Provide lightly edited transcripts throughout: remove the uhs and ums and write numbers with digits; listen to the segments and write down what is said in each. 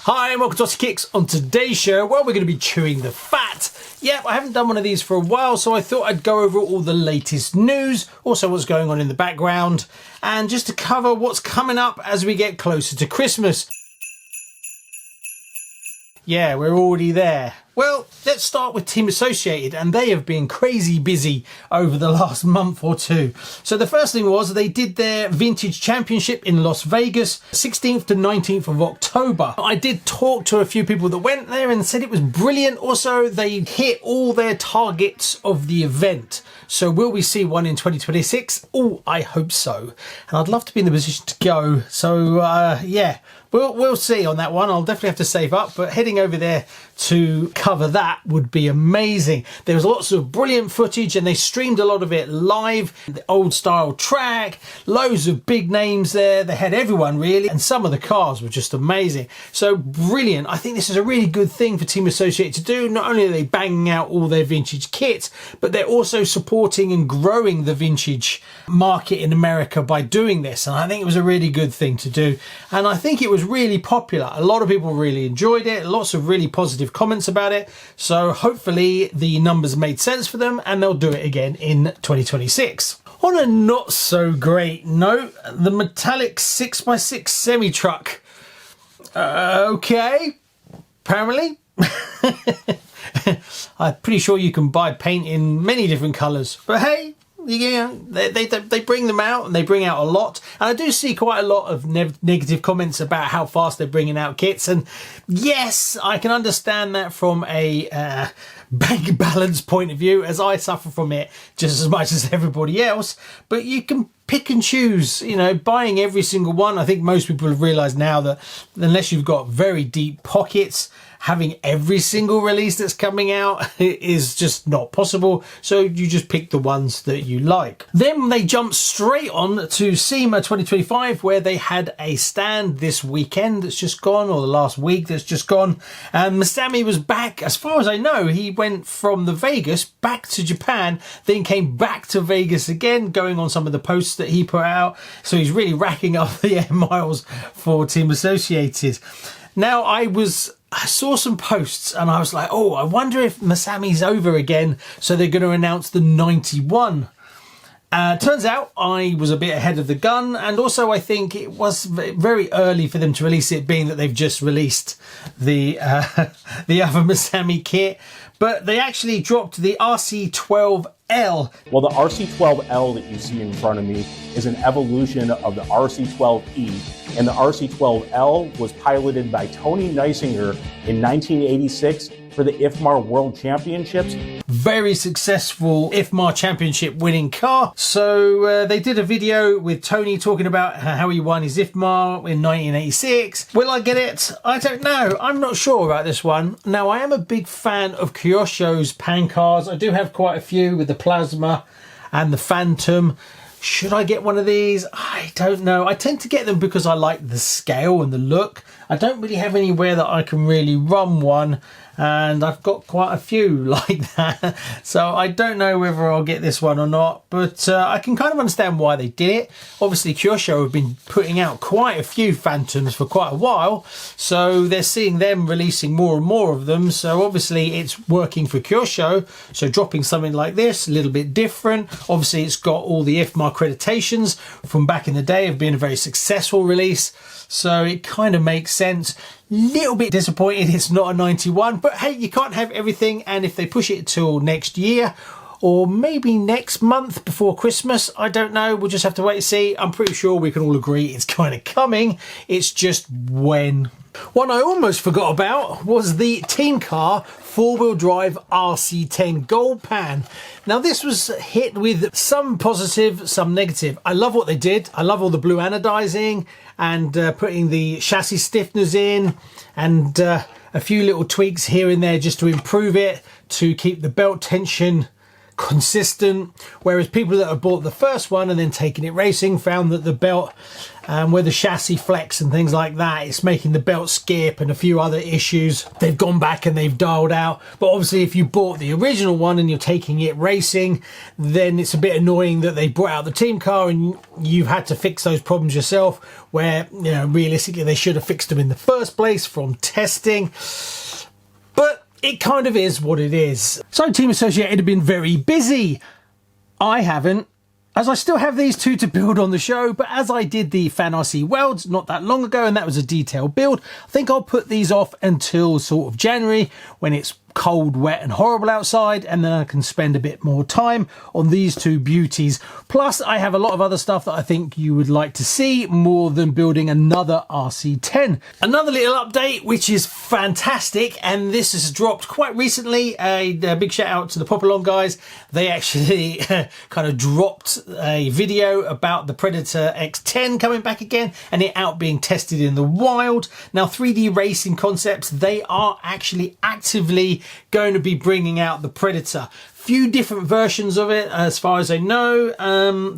Hi and welcome to RCKicks. On today's show, well, we're going to be chewing the fat. Yep, I haven't done one of these for a while, so I thought I'd go over all the latest news, also what's going on in the background, and just to cover what's coming up as we get closer to Christmas. Yeah, we're already there. Well, let's start with Team Associated, and they have been crazy busy over the last month or two. So the first thing was they did their Vintage Championship in Las Vegas, 16th to 19th of October. I did talk to a few people that went there and said it was brilliant. Also, they hit all their targets of the event. So will we see one in 2026? Oh, I hope so. And I'd love to be in the position to go. So yeah, we'll see on that one. I'll definitely have to save up, but heading over there to cover that would be amazing. There was lots of brilliant footage and they streamed a lot of it live. The old style track, loads of big names there. They had everyone really, and some of the cars were just amazing. So brilliant. I think this is a really good thing for Team Associated to do. Not only are they banging out all their vintage kits, but they're also supporting and growing the vintage market in America by doing this. And I think it was a really good thing to do. And I think it was really popular. A lot of people really enjoyed it. Lots of really positive comments about it. So hopefully the numbers made sense for them and they'll do it again in 2026. On a not so great note, the metallic 6x6 semi-truck. Okay, apparently. I'm pretty sure you can buy paint in many different colours, but hey, yeah, they bring them out and they bring out a lot. And I do see quite a lot of negative comments about how fast they're bringing out kits. And yes, I can understand that from a bank balance point of view, as I suffer from it just as much as everybody else. But you can pick and choose, you know, buying every single one. I think most people have realised now that unless you've got very deep pockets, having every single release that's coming out is just not possible. So you just pick the ones that you like. Then they jumped straight on to SEMA 2025, where they had a stand this weekend that's just gone, or the last week that's just gone. And Masami was back. As far as I know, he went from the Vegas back to Japan, then came back to Vegas again, going on some of the posts that he put out. So he's really racking up the air miles for Team Associated. Now, I saw some posts and I was like, oh, I wonder if Masami's over again, so they're going to announce the 91. Turns out I was a bit ahead of the gun, and also I think it was very early for them to release it, being that they've just released the other Masami kit. But they actually dropped the RC12L. Well, the RC12L that you see in front of me is an evolution of the RC12E, and the RC12L was piloted by Tony Neisinger in 1986 for the IFMAR World Championships. Very successful IFMAR Championship winning car. So they did a video with Tony talking about how he won his IFMAR in 1986. Will I get it? I don't know. I'm not sure about this one. Now, I am a big fan of Kyosho's pan cars. I do have quite a few with the Plasma and the Phantom. Should I get one of these? I don't know. I tend to get them because I like the scale and the look. I don't really have anywhere that I can really run one, and I've got quite a few like that. So I don't know whether I'll get this one or not, but I can kind of understand why they did it. Obviously, Kyosho have been putting out quite a few Phantoms for quite a while, so they're seeing them releasing more and more of them. So obviously it's working for Kyosho. So dropping something like this, a little bit different. Obviously, it's got all the IFMAR accreditations from back in the day of being a very successful release. So it kind of makes sense. Little bit disappointed it's not a 91, but hey, you can't have everything. And if they push it till next year, or maybe next month before Christmas, I don't know. We'll just have to wait and see. I'm pretty sure we can all agree it's kind of coming. It's just when. One I almost forgot about was the Team Car 4-wheel drive RC10 Gold Pan. Now, this was hit with some positive, some negative. I love what they did. I love all the blue anodizing and putting the chassis stiffeners in, and a few little tweaks here and there just to improve it, to keep the belt tension consistent, whereas people that have bought the first one and then taken it racing found that the belt, where the chassis flex and things like that, it's making the belt skip and a few other issues. They've gone back and they've dialed out. But obviously if you bought the original one and you're taking it racing, then it's a bit annoying that they brought out the team car and you've had to fix those problems yourself, where, you know, realistically they should have fixed them in the first place from testing. But it kind of is what it is. So Team Associated have been very busy. I haven't, as I still have these two to build on the show, but as I did the Fan RC Worlds not that long ago, and that was a detailed build, I think I'll put these off until sort of January, when it's cold, wet and horrible outside, and then I can spend a bit more time on these two beauties. Plus I have a lot of other stuff that I think you would like to see more than building another RC10. Another little update which is fantastic, and this has dropped quite recently. A big shout out to the Popalon guys. They actually kind of dropped a video about the Predator X10 coming back again and it out being tested in the wild. Now 3D Racing Concepts, they are actually actively going to be bringing out the Predator. Few different versions of it as far as I know.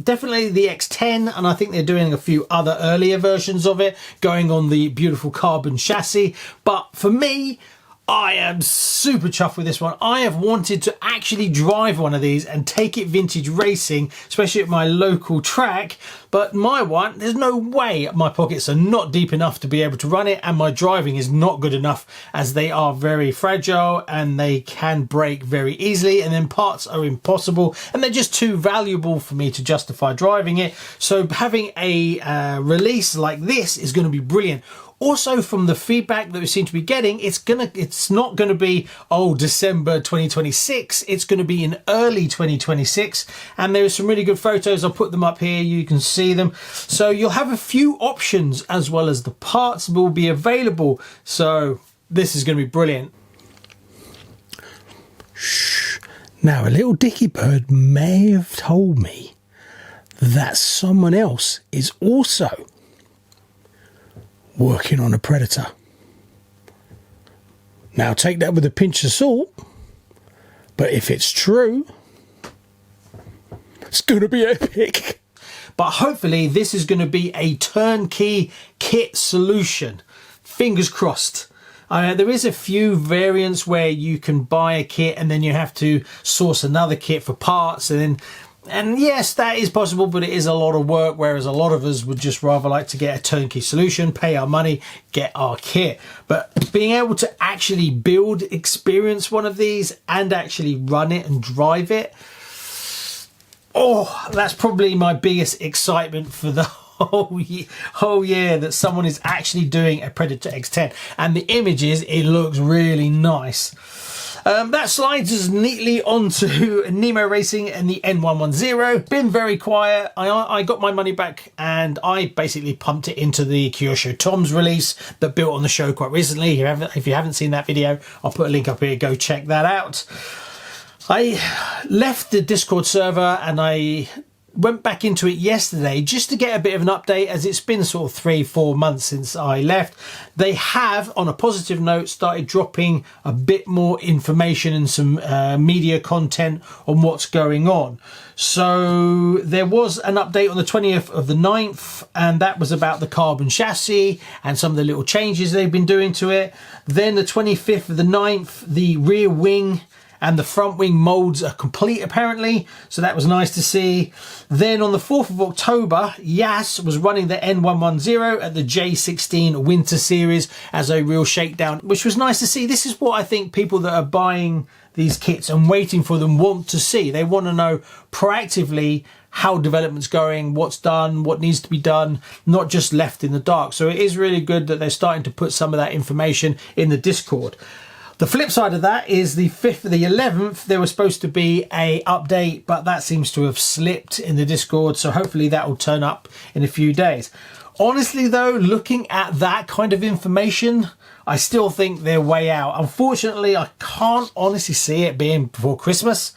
Definitely the X10, and I think they're doing a few other earlier versions of it going on the beautiful carbon chassis. But for me, I am super chuffed with this one. I have wanted to actually drive one of these and take it vintage racing, especially at my local track. But my one, there's no way my pockets are not deep enough to be able to run it, and my driving is not good enough, as they are very fragile and they can break very easily, and then parts are impossible and they're just too valuable for me to justify driving it. So having a release like this is going to be brilliant. Also, from the feedback that we seem to be getting, it's not going to be, oh, December 2026. It's going to be in early 2026. And there are some really good photos. I'll put them up here. You can see them. So you'll have a few options, as well as the parts will be available. So this is going to be brilliant. Shh. Now, a little dicky bird may have told me that someone else is also working on a Predator. Now take that with a pinch of salt, but if it's true, it's going to be epic. But hopefully this is going to be a turnkey kit solution. Fingers crossed. There is a few variants where you can buy a kit and then you have to source another kit for parts, and yes, that is possible, but it is a lot of work, whereas a lot of us would just rather like to get a turnkey solution, pay our money, get our kit. But being able to actually experience one of these and actually run it and drive it, oh, that's probably my biggest excitement for the whole year, that someone is actually doing a Predator X10. And the images, it looks really nice. That slides us neatly onto Nemo Racing and the N110. Been very quiet. I got my money back and I basically pumped it into the Kyosho Tom's release that built on the show quite recently. If you haven't seen that video, I'll put a link up here. Go check that out. I left the Discord server and I went back into it yesterday just to get a bit of an update, as it's been sort of 3-4 months since I left. They have, on a positive note, started dropping a bit more information and some media content on what's going on. So there was an update on the 20th of the 9th, and that was about the carbon chassis and some of the little changes they've been doing to it. Then the 25th of the 9th, the rear wing and the front wing molds are complete apparently, so that was nice to see. Then on the 4th of October, Yas was running the N110 at the J16 Winter Series as a real shakedown, which was nice to see. This is what I think people that are buying these kits and waiting for them want to see. They want to know proactively how development's going, what's done, what needs to be done, not just left in the dark. So it is really good that they're starting to put some of that information in the Discord. The flip side of that is the 5th of the 11th, there was supposed to be a update, but that seems to have slipped in the Discord. So hopefully that will turn up in a few days. Honestly though, looking at that kind of information, I still think they're way out. Unfortunately, I can't honestly see it being before Christmas.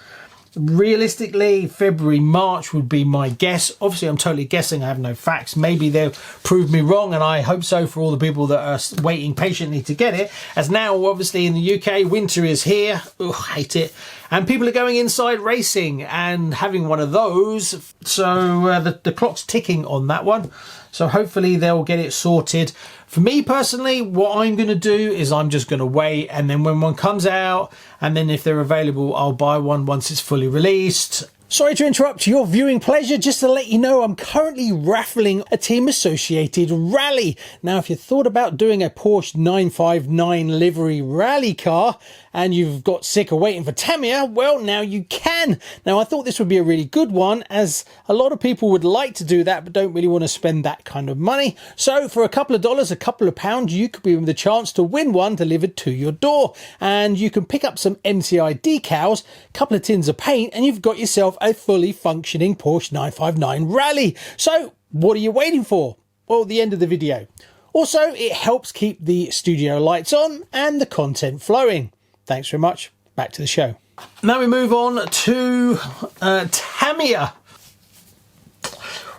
Realistically, February, March would be my guess. Obviously, I'm totally guessing. I have no facts. Maybe they'll prove me wrong, and I hope so for all the people that are waiting patiently to get it. As now, obviously, in the UK, winter is here. Ugh, hate it. And people are going inside racing and having one of those. So the clock's ticking on that one. So hopefully they'll get it sorted. For me personally, what I'm going to do is I'm just going to wait, and then when one comes out, and then if they're available, I'll buy one once it's fully released. Sorry to interrupt your viewing pleasure. Just to let you know, I'm currently raffling a team associated rally. Now, if you thought about doing a Porsche 959 livery rally car and you've got sick of waiting for Tamiya, well, now you can. Now, I thought this would be a really good one, as a lot of people would like to do that but don't really want to spend that kind of money. So for a couple of dollars, a couple of pounds, you could be with the chance to win one delivered to your door. And you can pick up some MCI decals, a couple of tins of paint, and you've got yourself a fully functioning Porsche 959 rally. So what are you waiting for? Well, the end of the video. Also, it helps keep the studio lights on and the content flowing. Thanks very much. Back to the show. Now we move on to Tamiya.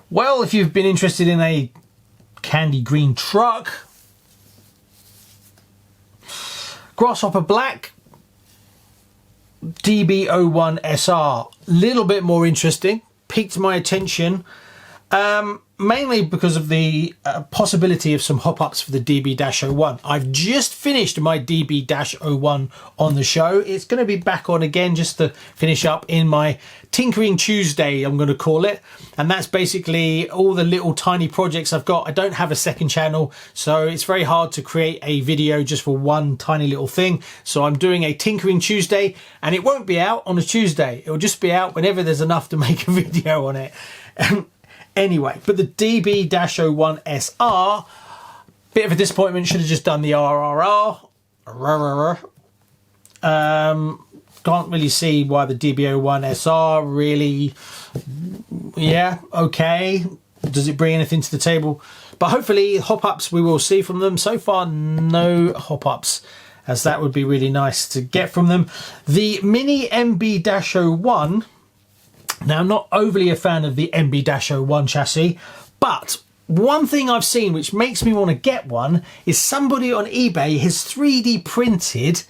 Well, if you've been interested in a candy green truck, Grasshopper Black, DB01 SR, little bit more interesting, piqued my attention, mainly because of the possibility of some hop-ups for the DB-01. I've just finished my DB-01 on the show. It's going to be back on again just to finish up in my Tinkering Tuesday, I'm going to call it. And that's basically all the little tiny projects I've got. I don't have a second channel, so it's very hard to create a video just for one tiny little thing. So I'm doing a Tinkering Tuesday, and it won't be out on a Tuesday. It'll just be out whenever there's enough to make a video on it. Anyway, but the DB-01 SR, bit of a disappointment. Should have just done the RRR. Can't really see why the DB-01 SR really, yeah, okay. Does it bring anything to the table? But hopefully hop-ups we will see from them. So far, no hop-ups, as that would be really nice to get from them. The Mini MB-01, now, I'm not overly a fan of the MB-01 chassis, but one thing I've seen which makes me want to get one is somebody on eBay has 3D printed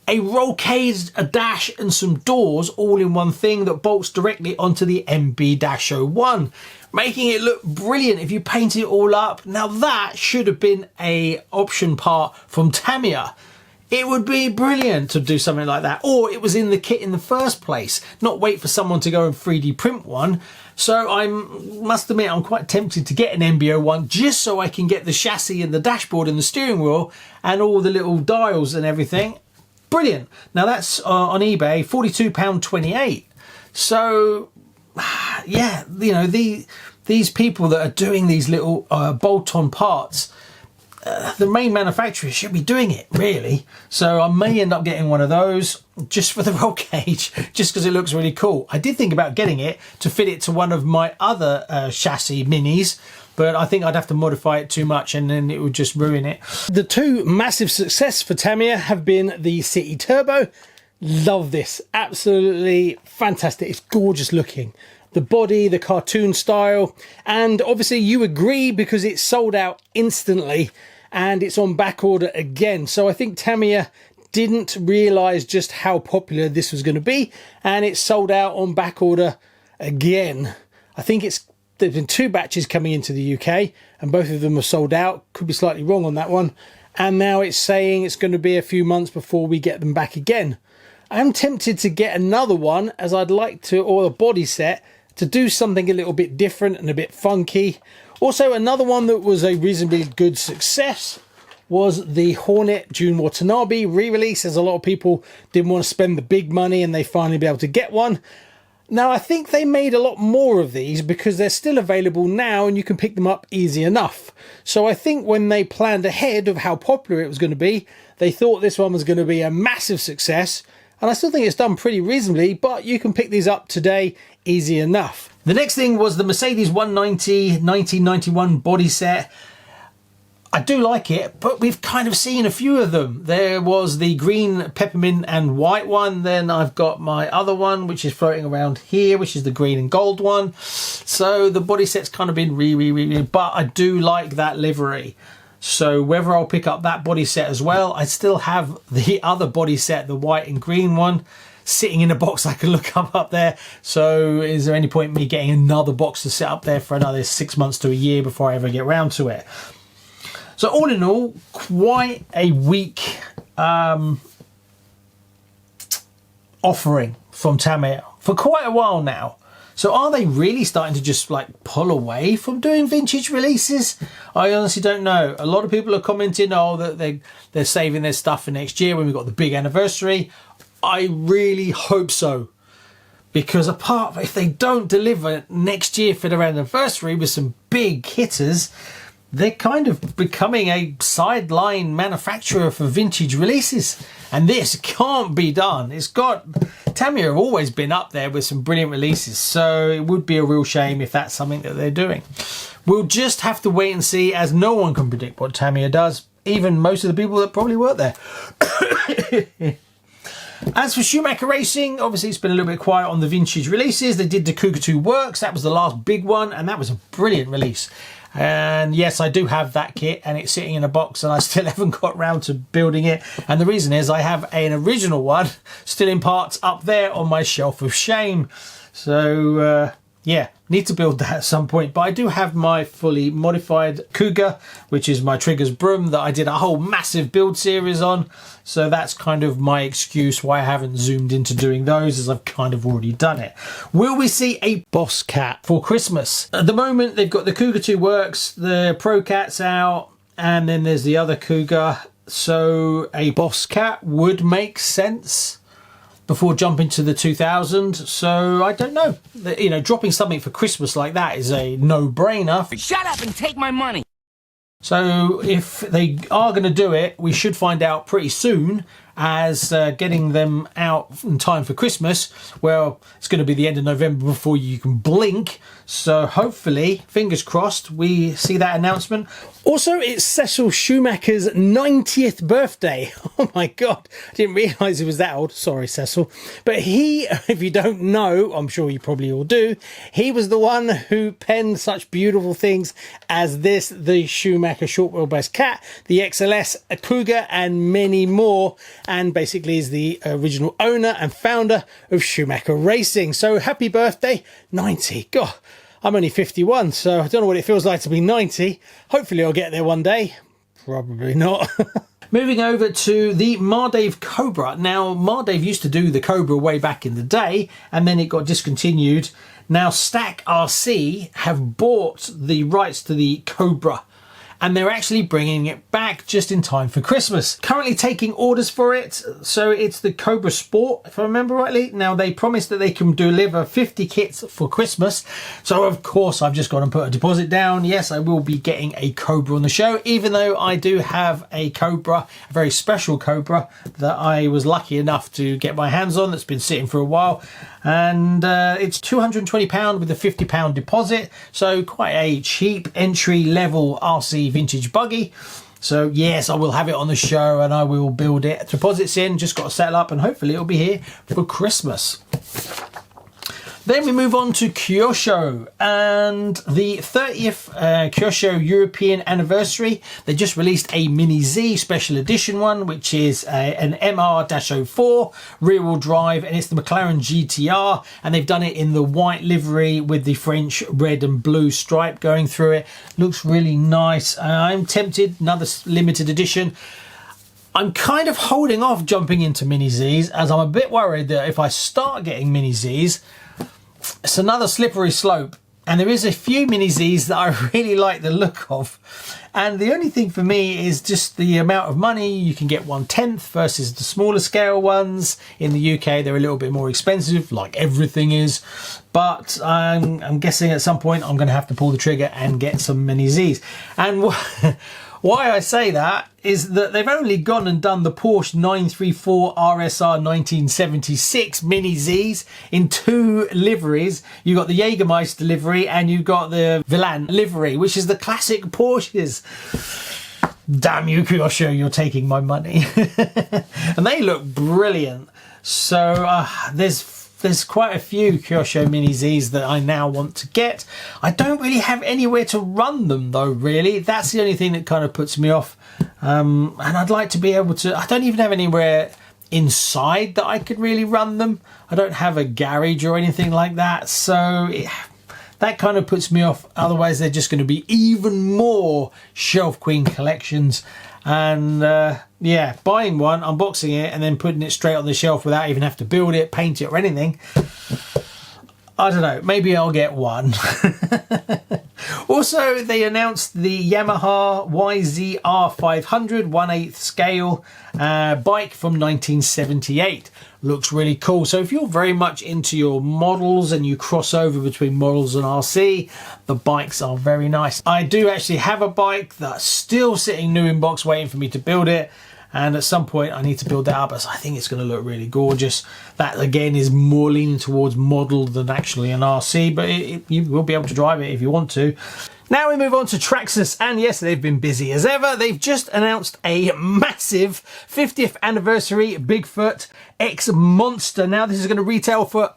a roll cage, a dash and some doors all in one thing that bolts directly onto the MB-01, making it look brilliant if you paint it all up. Now that should have been a option part from Tamiya. It would be brilliant to do something like that. Or it was in the kit in the first place, not wait for someone to go and 3D print one. So I must admit I'm quite tempted to get an MB-01 just so I can get the chassis and the dashboard and the steering wheel and all the little dials and everything. Brilliant. Now that's on eBay, £42.28. So yeah, you know, these people that are doing these little bolt-on parts, the main manufacturer should be doing it, really. So I may end up getting one of those just for the roll cage, just because it looks really cool. I did think about getting it to fit it to one of my other chassis minis, but I think I'd have to modify it too much and then it would just ruin it. The two massive success for Tamiya have been the City Turbo. Love this, absolutely fantastic. It's gorgeous looking. The body, the cartoon style, and obviously you agree because it's sold out instantly and it's on back order again. So I think Tamiya didn't realise just how popular this was going to be, and it's sold out on back order again. I think there's been 2 batches coming into the UK and both of them are sold out. Could be slightly wrong on that one. And now it's saying it's going to be a few months before we get them back again. I'm tempted to get another one, as I'd like to, or a body set, to do something a little bit different and a bit funky. Also, another one that was a reasonably good success was the Hornet Jun Watanabe re-release, as a lot of people didn't want to spend the big money and they finally be able to get one. Now, I think they made a lot more of these because they're still available now and you can pick them up easy enough. So I think when they planned ahead of how popular it was going to be, they thought this one was going to be a massive success. And I still think it's done pretty reasonably, but you can pick these up today easy enough. The next thing was the Mercedes 190 1991 body set. I do like it, but we've kind of seen a few of them. There was the green, peppermint and white one. Then I've got my other one, which is floating around here, which is the green and gold one. So the body set's kind of been but I do like that livery. So whether I'll pick up that body set as well, I still have the other body set, the white and green one, sitting in a box I can look up there. So is there any point in me getting another box to set up there for another 6 months to a year before I ever get around to it? So all in all, quite a weak offering from Tamiya for quite a while now. So are they really starting to just like pull away from doing vintage releases? I honestly don't know. A lot of people are commenting, oh, that they're saving their stuff for next year when we've got the big anniversary. I really hope so. Because if they don't deliver next year for their anniversary with some big hitters, they're kind of becoming a sideline manufacturer for vintage releases. And this can't be done. Tamiya have always been up there with some brilliant releases. So it would be a real shame if that's something that they're doing. We'll just have to wait and see, as no one can predict what Tamiya does. Even most of the people that probably work there. As for Schumacher Racing, obviously it's been a little bit quiet on the vintage releases. They did the Cougar 2 Works. That was the last big one. And that was a brilliant release. And yes, I do have that kit and it's sitting in a box and I still haven't got round to building it. And the reason is I have an original one still in parts up there on my shelf of shame. So yeah, need to build that at some point. But I do have my fully modified Cougar, which is my Triggers Broom that I did a whole massive build series on. So that's kind of my excuse why I haven't zoomed into doing those, as I've kind of already done it. Will we see a Boss Cat for Christmas? At the moment, they've got the Cougar 2 Works, the Pro Cat's out, and then there's the other Cougar. So a Boss Cat would make sense before jumping to the 2000. So I don't know. You know, dropping something for Christmas like that is a no-brainer. Shut up and take my money. So if they are going to do it, we should find out pretty soon, as getting them out in time for Christmas, well, it's going to be the end of November before you can blink. So hopefully, fingers crossed, we see that announcement. Also, it's Cecil Schumacher's 90th birthday. Oh my God, I didn't realise he was that old. Sorry, Cecil. But he, if you don't know, I'm sure you probably all do, he was the one who penned such beautiful things as this, the Schumacher short wheelbase cat, the XLS, a Cougar, and many more. And basically is the original owner and founder of Schumacher Racing. So happy birthday, 90. God, I'm only 51, so I don't know what it feels like to be 90. Hopefully I'll get there one day. Probably not. Moving over to the Mardave Cobra. Now, Mardave used to do the Cobra way back in the day, and then it got discontinued. Now, Stack RC have bought the rights to the Cobra, and they're actually bringing it back just in time for Christmas. Currently taking orders for it, so it's the Cobra Sport, if I remember rightly. Now, they promised that they can deliver 50 kits for Christmas, so of course I've just got to put a deposit down. Yes, I will be getting a Cobra on the show, even though I do have a Cobra, a very special Cobra, that I was lucky enough to get my hands on, that's been sitting for a while. And it's £220 with a £50 deposit, so quite a cheap entry level RC vintage buggy. So yes, I will have it on the show and I will build it. Deposits in, just got to settle up, and hopefully it'll be here for Christmas. Then we move on to Kyosho and the 30th Kyosho European anniversary. They just released a Mini Z special edition one, which is an MR-04 rear-wheel drive, and it's the McLaren GTR, and they've done it in the white livery with the French red and blue stripe going through it. Looks really nice. I'm tempted, another limited edition. I'm kind of holding off jumping into Mini Zs, as I'm a bit worried that if I start getting Mini Zs, it's another slippery slope. And there is a few Mini Zs that I really like the look of. And the only thing for me is just the amount of money. You can get 1/10 versus the smaller scale ones. In the UK, they're a little bit more expensive, like everything is. But I'm guessing at some point I'm going to have to pull the trigger and get some Mini Zs. And why I say that is that they've only gone and done the Porsche 934 RSR 1976 Mini Zs in 2 liveries. You've got the Jägermeister livery and you've got the Villan livery, which is the classic Porsches. Damn you, Kyosho, you're taking my money. And they look brilliant. So there's quite a few Kyosho Mini Zs that I now want to get. I don't really have anywhere to run them though, really. That's the only thing that kind of puts me off. And I'd like to be able to, I don't even have anywhere inside that I could really run them. I don't have a garage or anything like that. So that kind of puts me off. Otherwise, they're just going to be even more Shelf Queen collections. And yeah, buying one, unboxing it, and then putting it straight on the shelf without even have to build it, paint it or anything. I don't know, maybe I'll get one. Also, they announced the Yamaha YZR 500 1/8 scale bike from 1978. Looks really cool. So if you're very much into your models and you cross over between models and RC, the bikes are very nice. I do actually have a bike that's still sitting new in box waiting for me to build it. And at some point I need to build that up, as I think it's going to look really gorgeous. That again is more leaning towards model than actually an RC, but you will be able to drive it if you want to. Now we move on to Traxxas, and yes, they've been busy as ever. They've just announced a massive 50th anniversary Bigfoot X Monster. Now this is going to retail for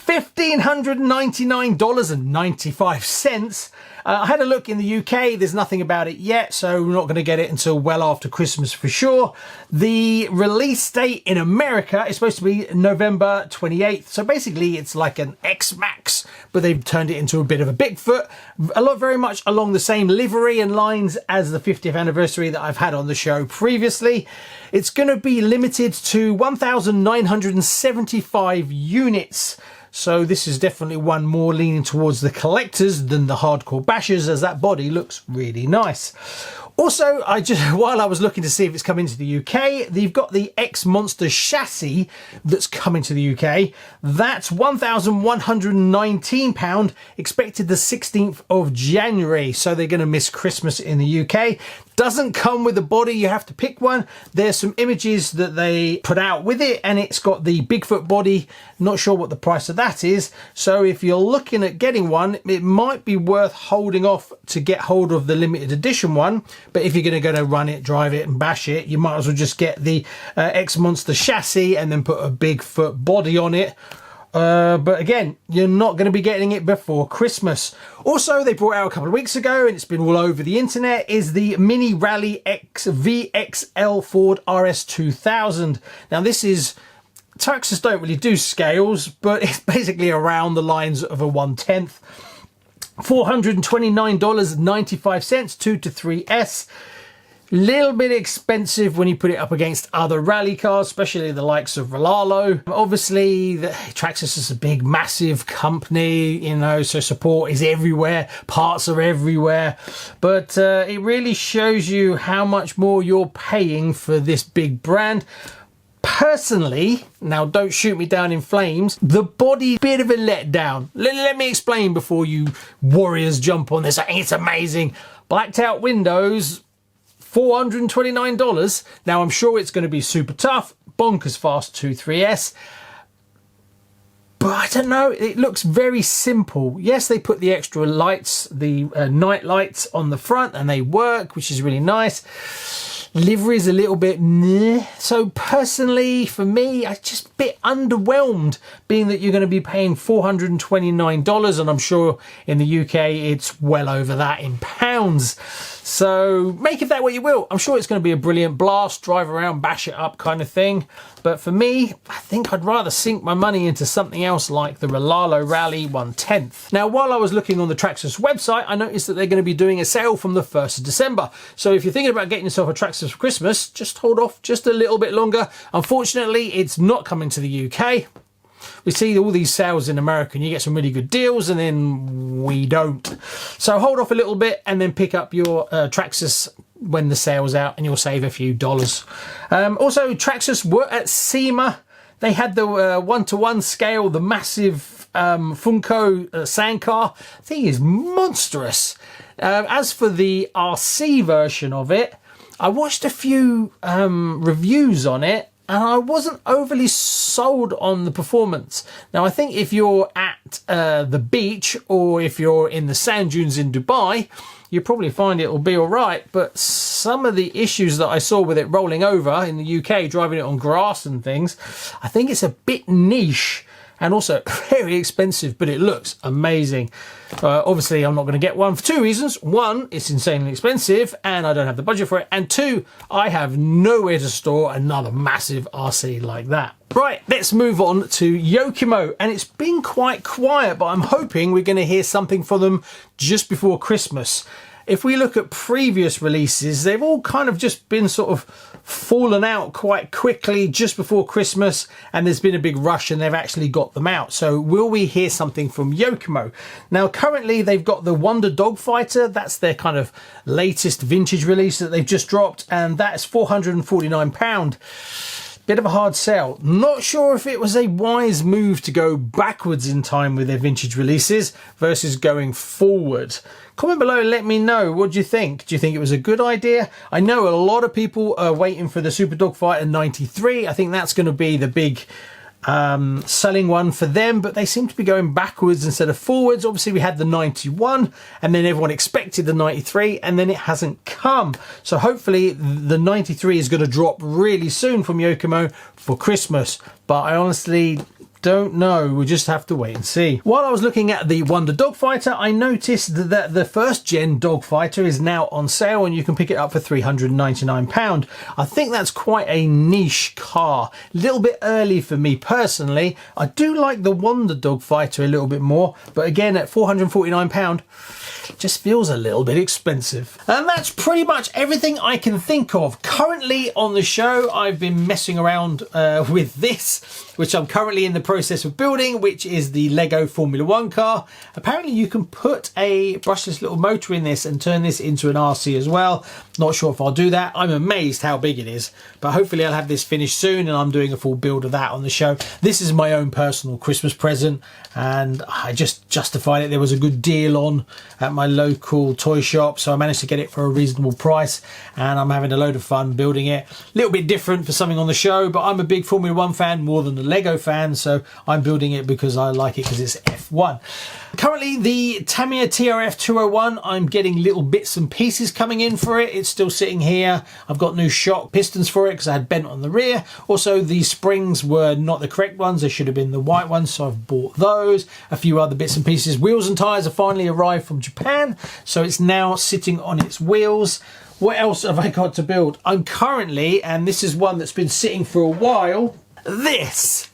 $1,599.95. I had a look in the UK, there's nothing about it yet, so we're not going to get it until well after Christmas for sure. The release date in America is supposed to be November 28th, so basically it's like an X-Max, but they've turned it into a bit of a Bigfoot, very much along the same livery and lines as the 50th anniversary that I've had on the show previously. It's going to be limited to 1,975 units. So this is definitely one more leaning towards the collectors than the hardcore bashers, as that body looks really nice. Also, while I was looking to see if it's coming to the UK, they've got the X Monster chassis that's coming to the UK. That's £1,119, expected the 16th of January. So they're going to miss Christmas in the UK. Doesn't come with a body, you have to pick one. There's some images that they put out with it, and it's got the Bigfoot body. Not sure what the price of that is. So if you're looking at getting one, it might be worth holding off to get hold of the limited edition one. But if you're going to run it, drive it and bash it, you might as well just get the X Monster chassis and then put a Bigfoot body on it. But again, you're not going to be getting it before Christmas. Also, they brought out a couple of weeks ago, and it's been all over the internet, is the Mini Rally X VXL Ford RS2000. Now this is, Traxxas don't really do scales, but it's basically around the lines of a 1/10. $429.95, 2 to 3S. Little bit expensive when you put it up against other rally cars, especially the likes of Rolalo. Obviously, Traxxas is a big, massive company, you know, so support is everywhere, parts are everywhere. But it really shows you how much more you're paying for this big brand. Personally, now don't shoot me down in flames, the body, bit of a letdown. Let me explain before you warriors jump on this. I think it's amazing. Blacked out windows, $429. Now I'm sure it's going to be super tough, bonkers fast 2.3S. But I don't know, it looks very simple. Yes, they put the extra lights, the night lights on the front, and they work, which is really nice. Livery is a little bit meh. So personally, for me, I'm just a bit underwhelmed, being that you're going to be paying $429, and I'm sure in the UK it's well over that in pounds. So make of that what you will. I'm sure it's going to be a brilliant blast, drive around, bash it up kind of thing. But for me, I think I'd rather sink my money into something else like the Rolalo Rally 1/10. Now, while I was looking on the Traxxas website, I noticed that they're going to be doing a sale from the 1st of December. So if you're thinking about getting yourself a Traxxas for Christmas, just hold off just a little bit longer. Unfortunately, it's not coming to the UK. We see all these sales in America and you get some really good deals, and then we don't. So hold off a little bit and then pick up your Traxxas when the sale's out, and you'll save a few dollars. Also, Traxxas were at SEMA. They had the 1:1 scale, the massive Funko Sandcar. Thing is monstrous. As for the RC version of it, I watched a few reviews on it, and I wasn't overly sold on the performance. Now, I think if you're at the beach, or if you're in the sand dunes in Dubai, you'll probably find it will be all right. But some of the issues that I saw with it rolling over in the UK, driving it on grass and things, I think it's a bit niche and also very expensive, but it looks amazing. Obviously, I'm not going to get one for two reasons. One, it's insanely expensive and I don't have the budget for it. And two, I have nowhere to store another massive RC like that. Right, let's move on to Yokomo. And it's been quite quiet, but I'm hoping we're going to hear something from them just before Christmas. If we look at previous releases, they've all kind of just been sort of fallen out quite quickly just before Christmas, and there's been a big rush and they've actually got them out. So will we hear something from Yokomo? Now, currently they've got the Wonder Dogfighter. That's their kind of latest vintage release that they've just dropped, and that's £449. Bit of a hard sell. Not sure if it was a wise move to go backwards in time with their vintage releases versus going forward. Comment below and let me know. What do you think? Do you think it was a good idea? I know a lot of people are waiting for the Super Dogfighter 93. I think that's going to be the big selling one for them, but they seem to be going backwards instead of forwards. Obviously we had the 91 and then everyone expected the 93 and then it hasn't come. So hopefully the 93 is going to drop really soon from Yokomo for Christmas, but I honestly don't know. We'll just have to wait and see. While I was looking at the Wonder Dogfighter, I noticed that the first gen Dogfighter is now on sale and you can pick it up for £399. I think that's quite a niche car. A little bit early for me personally. I do like the Wonder Dogfighter a little bit more, but again at £449, just feels a little bit expensive. And that's pretty much everything I can think of. Currently on the show, I've been messing around with this, which I'm currently in the process of building, which is the Lego Formula 1 car. Apparently you can put a brushless little motor in this and turn this into an RC as well. Not sure if I'll do that. I'm amazed how big it is, but hopefully I'll have this finished soon and I'm doing a full build of that on the show. This is my own personal Christmas present and I just justified it. There was a good deal on at my local toy shop, so I managed to get it for a reasonable price and I'm having a load of fun building it. A little bit different for something on the show, but I'm a big Formula 1 fan more than a Lego fan, so I'm building it because I like it because it's F1. Currently the Tamiya TRF 201, I'm getting little bits and pieces coming in for it. It's still sitting here. I've got new shock pistons for it because I had bent on the rear. Also the springs were not the correct ones, they should have been the white ones, so I've bought those. A few other bits and pieces. Wheels and tyres have finally arrived from Japan, so it's now sitting on its wheels. What else have I got to build? I'm currently, and this is one that's been sitting for a while, this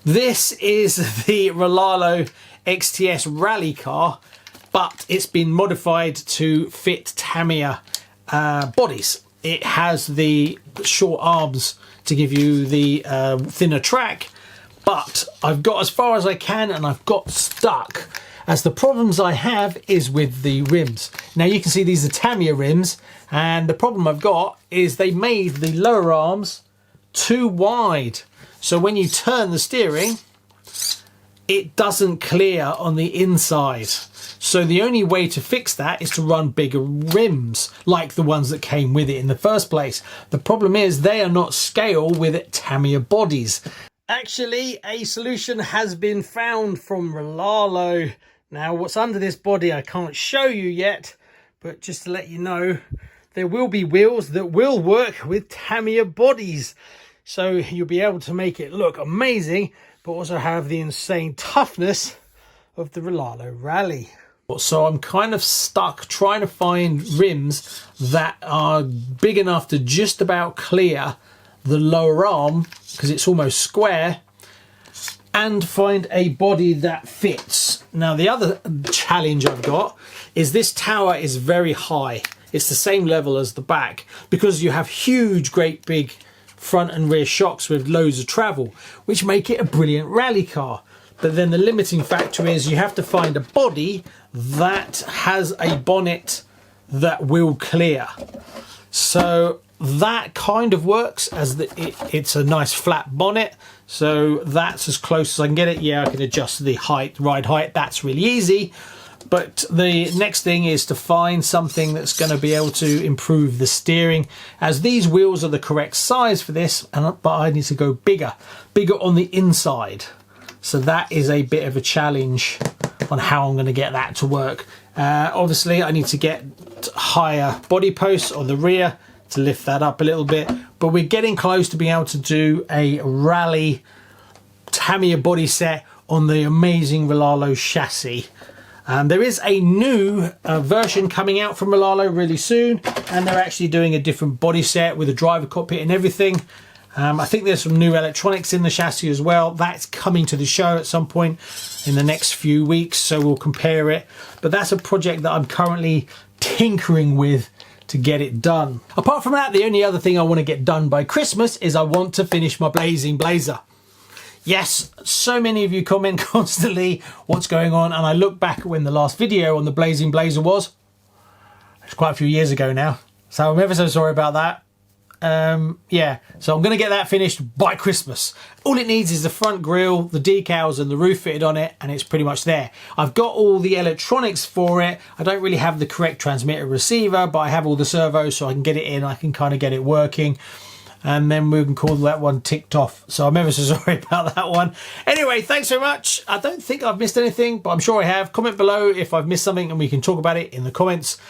is the Rolalo XTS rally car, but it's been modified to fit Tamiya bodies. It has the short arms to give you the thinner track, but I've got as far as I can and I've got stuck, as the problems I have is with the rims. Now you can see these are Tamiya rims, and the problem I've got is they made the lower arms too wide. So when you turn the steering, it doesn't clear on the inside. So the only way to fix that is to run bigger rims, like the ones that came with it in the first place. The problem is they are not scale with Tamiya bodies. Actually, a solution has been found from Rolalo. Now, what's under this body I can't show you yet, but just to let you know, there will be wheels that will work with Tamiya bodies. So you'll be able to make it look amazing, but also have the insane toughness of the Rolalo Rally. So I'm kind of stuck trying to find rims that are big enough to just about clear the lower arm, because it's almost square, and find a body that fits. Now the other challenge I've got is this tower is very high. It's the same level as the back, because you have huge, great big front and rear shocks with loads of travel, which make it a brilliant rally car. But then the limiting factor is you have to find a body that has a bonnet that will clear. So that kind of works as it's a nice flat bonnet, so that's as close as I can get it. Yeah, I can adjust the height, ride height, that's really easy. But the next thing is to find something that's going to be able to improve the steering, as these wheels are the correct size for this, but I need to go bigger on the inside. So that is a bit of a challenge on how I'm going to get that to work. Obviously I need to get higher body posts on the rear to lift that up a little bit, but we're getting close to being able to do a rally Tamiya body set on the amazing Rolalo chassis. There is a new version coming out from Rolalo really soon, and they're actually doing a different body set with a driver cockpit and everything. I think there's some new electronics in the chassis as well. That's coming to the show at some point in the next few weeks, so we'll compare it. But that's a project that I'm currently tinkering with to get it done. Apart from that, the only other thing I want to get done by Christmas is I want to finish my Blazing Blazer. Yes, so many of you comment constantly what's going on, and I look back at when the last video on the Blazing Blazer was. It's quite a few years ago now, so I'm ever so sorry about that. Yeah, so I'm going to get that finished by Christmas. All it needs is the front grille, the decals and the roof fitted on it, and it's pretty much there. I've got all the electronics for it. I don't really have the correct transmitter receiver, but I have all the servos, so I can get it in. I can kind of get it working. And then we can call that one ticked off. So I'm ever so sorry about that one. Anyway, thanks so much. I don't think I've missed anything, but I'm sure I have. Comment below if I've missed something and we can talk about it in the comments.